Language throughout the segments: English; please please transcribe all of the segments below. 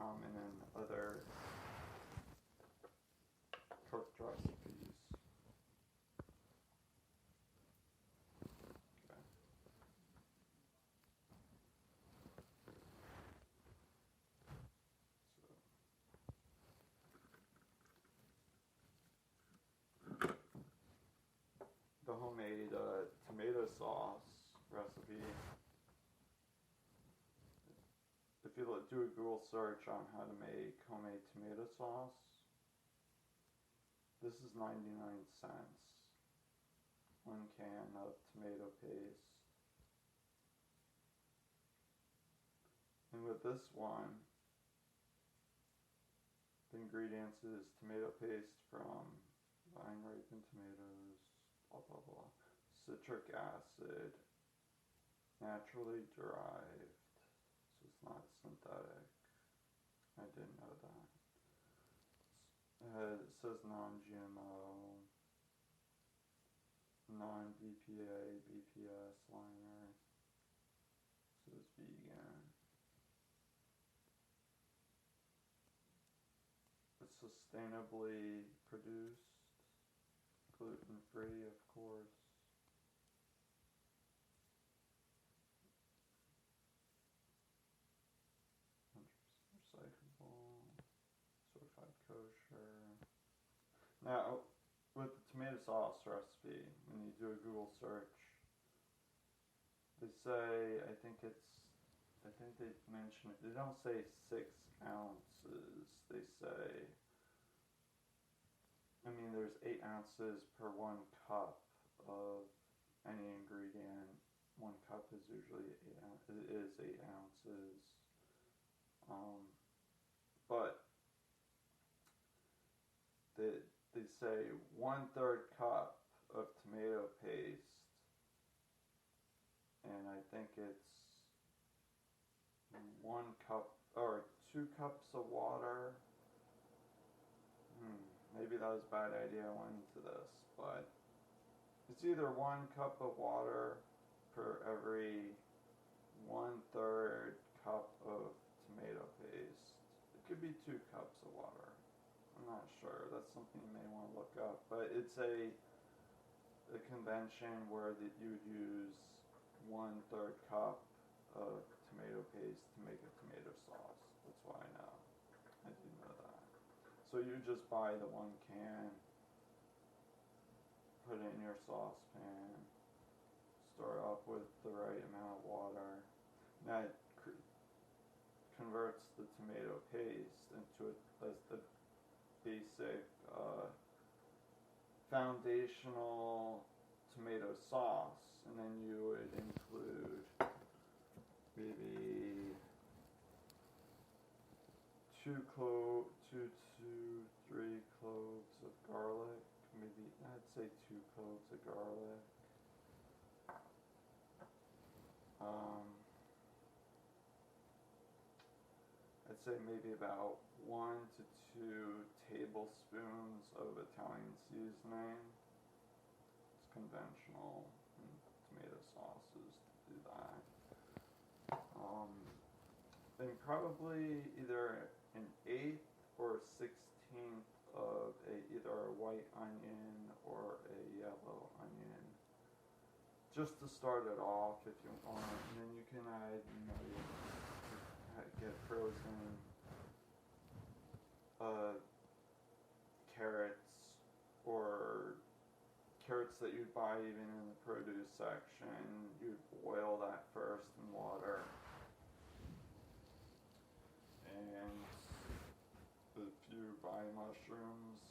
common in other cooked recipes. Okay. The homemade tomato sauce recipe. If you do a Google search on how to make homemade tomato sauce, this is 99 cents. 1 can of tomato paste. And with this one, the ingredients is tomato paste from vine ripened tomatoes, blah blah blah, citric acid, naturally derived, so it's not synthetic. I didn't know that. It says non-GMO, non-BPA, BPS liner. It says vegan. It's sustainably produced, gluten-free, of course. 100% recyclable, certified kosher. Now, with the tomato sauce recipe, when you do a Google search, they say, I think they mention it, they don't say 6 ounces, they say, I mean, there's 8 ounces per 1 cup of any ingredient. 1 cup is usually 8 ounces. But they say 1/3 cup of tomato paste, and I think it's 1 cup or 2 cups of water. Maybe that was a bad idea I went into this, but it's either 1 cup of water per every 1/3 cup of tomato paste. It could be 2 cups of water. I'm not sure. That's something you may want to look up. But it's a convention where you would use 1/3 cup of tomato paste to make a tomato sauce. That's why I know. I didn't know that. So you just buy the 1 can, put it in your saucepan, stir up with the right amount of water. That converts the tomato paste into the basic foundational tomato sauce, and then you would include maybe 3 cloves of garlic, maybe I'd say 2 cloves of garlic. I'd say maybe about 1 to 2 tablespoons of Italian seasoning. It's conventional in tomato sauces to do that. Then probably either an 1/8 or 1/16 of either a white onion or a yellow onion, just to start it off if you want. And then you can add, get frozen carrots, or carrots that you'd buy even in the produce section. You'd boil that first in water, and if you buy mushrooms,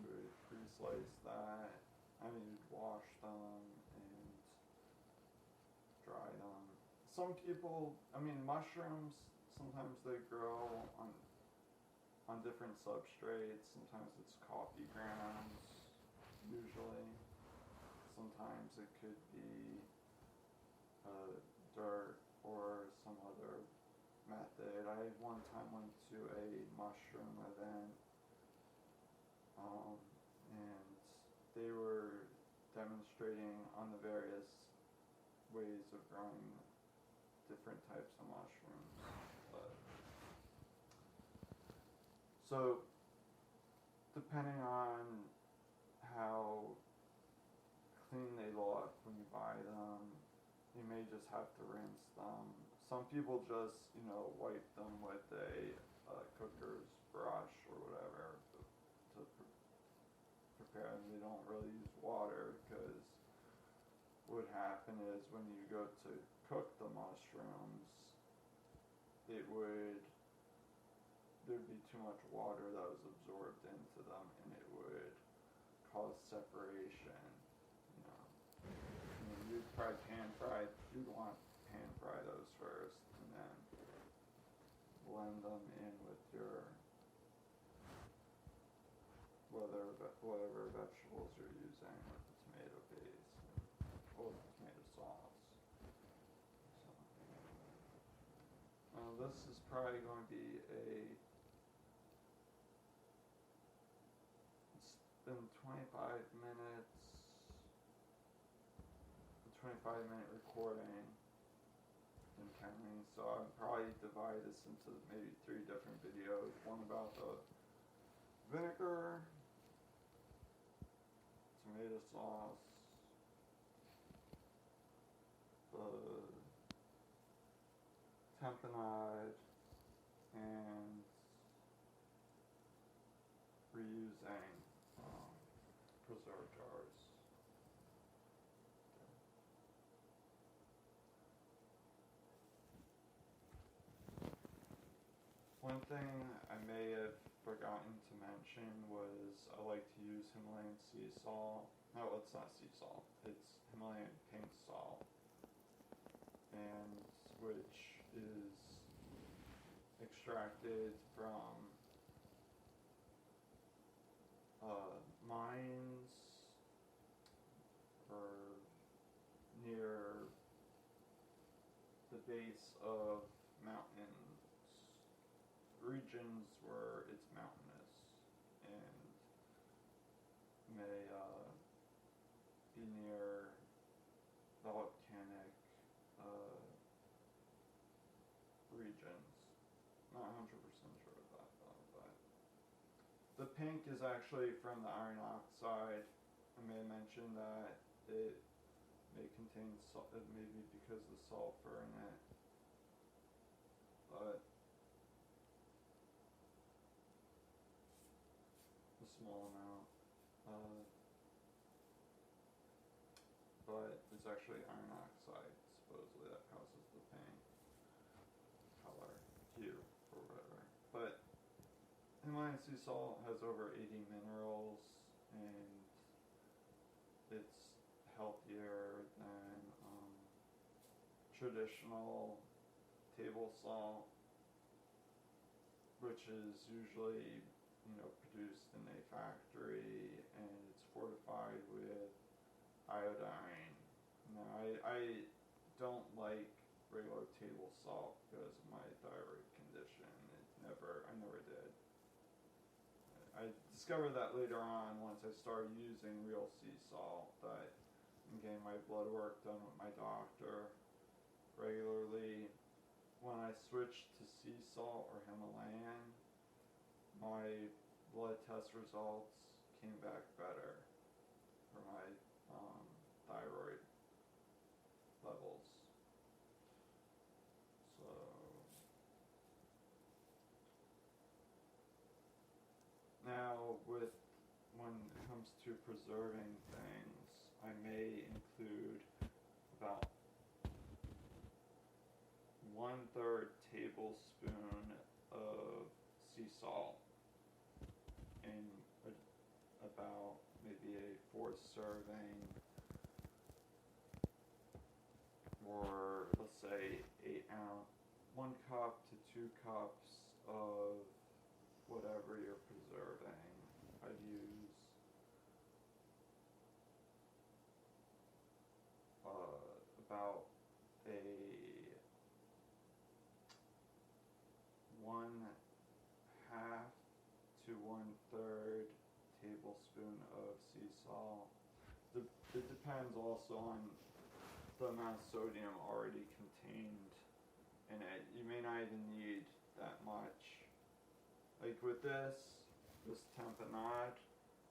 you would pre-slice that. I mean, you'd wash them and dry them. Some people, mushrooms, sometimes they grow on different substrates. Sometimes it's coffee grounds, usually. Sometimes it could be dirt or some other method. I one time went to a mushroom event, and they were demonstrating on the various ways of growing different types of mushrooms. But So, depending on how clean they look when you buy them, you may just have to rinse them. Some people just, wipe them with a cooker's brush or whatever to prepare them. They don't really use water because what would happen is when you go to cook the mushrooms, there'd be too much water that was absorbed into them, and it would cause separation. You'd probably you'd want to pan fry those first, and then blend them in with your whatever vegetables you're using with the tomato paste or the tomato sauce. So, this is probably going to be it's been 25 minutes. 25-minute recording and counting, so I'll probably divide this into maybe 3 different videos. One about the vinegar, tomato sauce, the tamponade, and reusing preserve jars. One thing I may have forgotten to mention was I like to use Himalayan sea salt. No, it's not sea salt. It's Himalayan pink salt, and which is extracted from mines or near the base of mountains, regions where it's mountainous and may be near the volcanic regions. Not 100% sure of that though, but the pink is actually from the iron oxide. I may mention that it may contain maybe because of the sulfur in it, but a small amount. But it's actually iron oxide, supposedly, that causes the pink color, hue, or whatever. But Himalayan sea salt has over 80 minerals, and it's healthier than traditional table salt, which is usually produced in a factory, and it's fortified with iodine. Now, I don't like regular table salt because of my thyroid condition. I never did. I discovered that later on once I started using real sea salt, that I'm getting my blood work done with my doctor regularly. When I switched to sea salt or Himalayan, my blood test results came back better for my thyroid levels. So now when it comes to preserving things, I may include about 1/3 tablespoon of sea salt in about maybe a 4th serving, or let's say 1 cup to 2 cups of whatever you're preserving. I'd use about a 1/2 to 1/3 tablespoon of sea salt. It depends also on the amount of sodium already contained in it. You may not even need that much. like with this tamponade,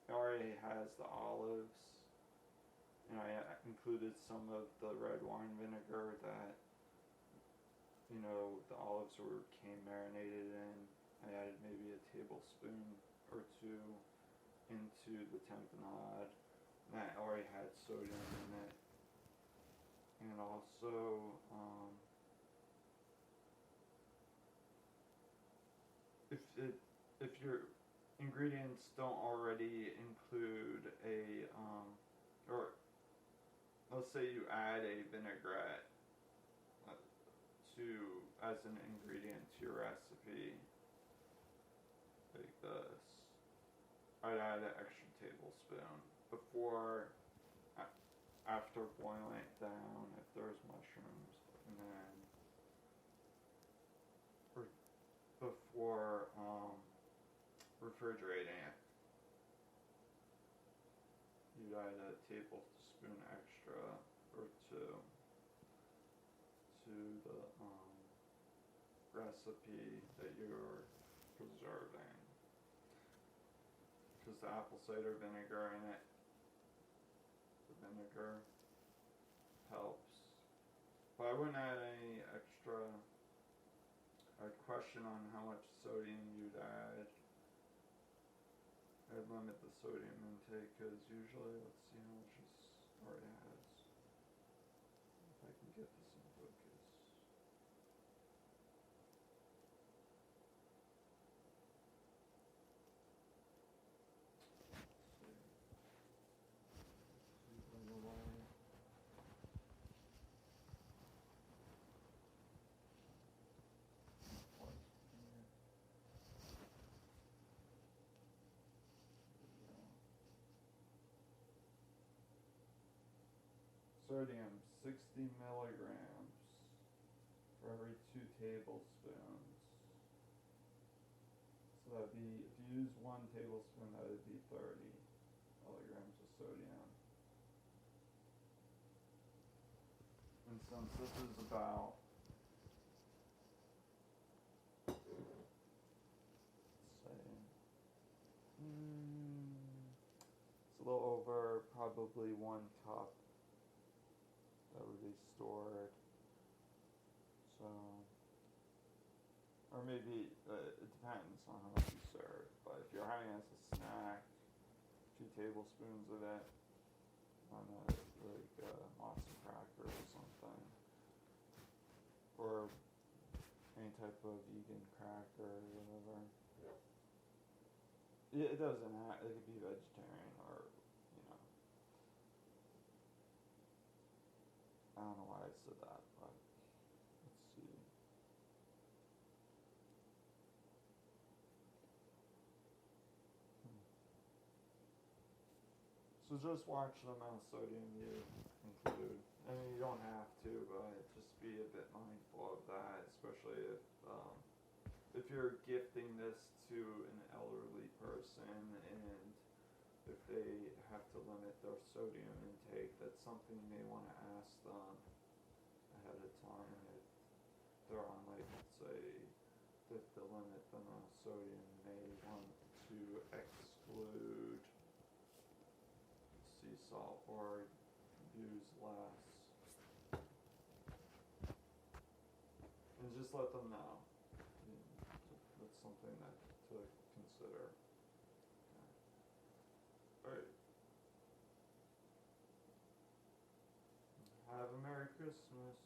it already has the olives, and I included some of the red wine vinegar that, the olives came marinated in. I added maybe a tablespoon or two into the tamponade. That already had sodium in it. And also, if your ingredients don't already include or let's say you add a vinaigrette as an ingredient to your recipe, like this, I'd add an extra tablespoon before, after boiling it down, if there's mushrooms, and then before refrigerating it, you'd add a tablespoon extra or two to the recipe that you're preserving, because the apple cider vinegar in it, the vinegar helps. But I wouldn't add any extra. I'd question on how much sodium you'd add. I'd limit the sodium intake, because usually, let's see how much this already has. If I can get this in focus. Sodium, 60 milligrams for every 2 tablespoons. So that'd be, if you use 1 tablespoon, that would be 30 milligrams of sodium. And since this is about, let's say, it's a little over probably 1 cup that would be stored. So, or maybe, it depends on how much you serve. But if you're having it as a snack, 2 tablespoons of it on a matzo cracker or something, or any type of vegan cracker or whatever. It doesn't have, it could be vegetarian or, I don't know why I said that, but let's see. So just watch the amount of sodium you include. I mean, you don't have to, but just be a bit mindful of that, especially if you're gifting this to an elderly person and if they have to limit their sodium intake. That's something you may want to ask them ahead of time. If they're on, like, let's say, if the limit the amount of sodium, you may want to exclude sea salt or use less. And just let them know. That's something to consider. Alright. Have a Merry Christmas.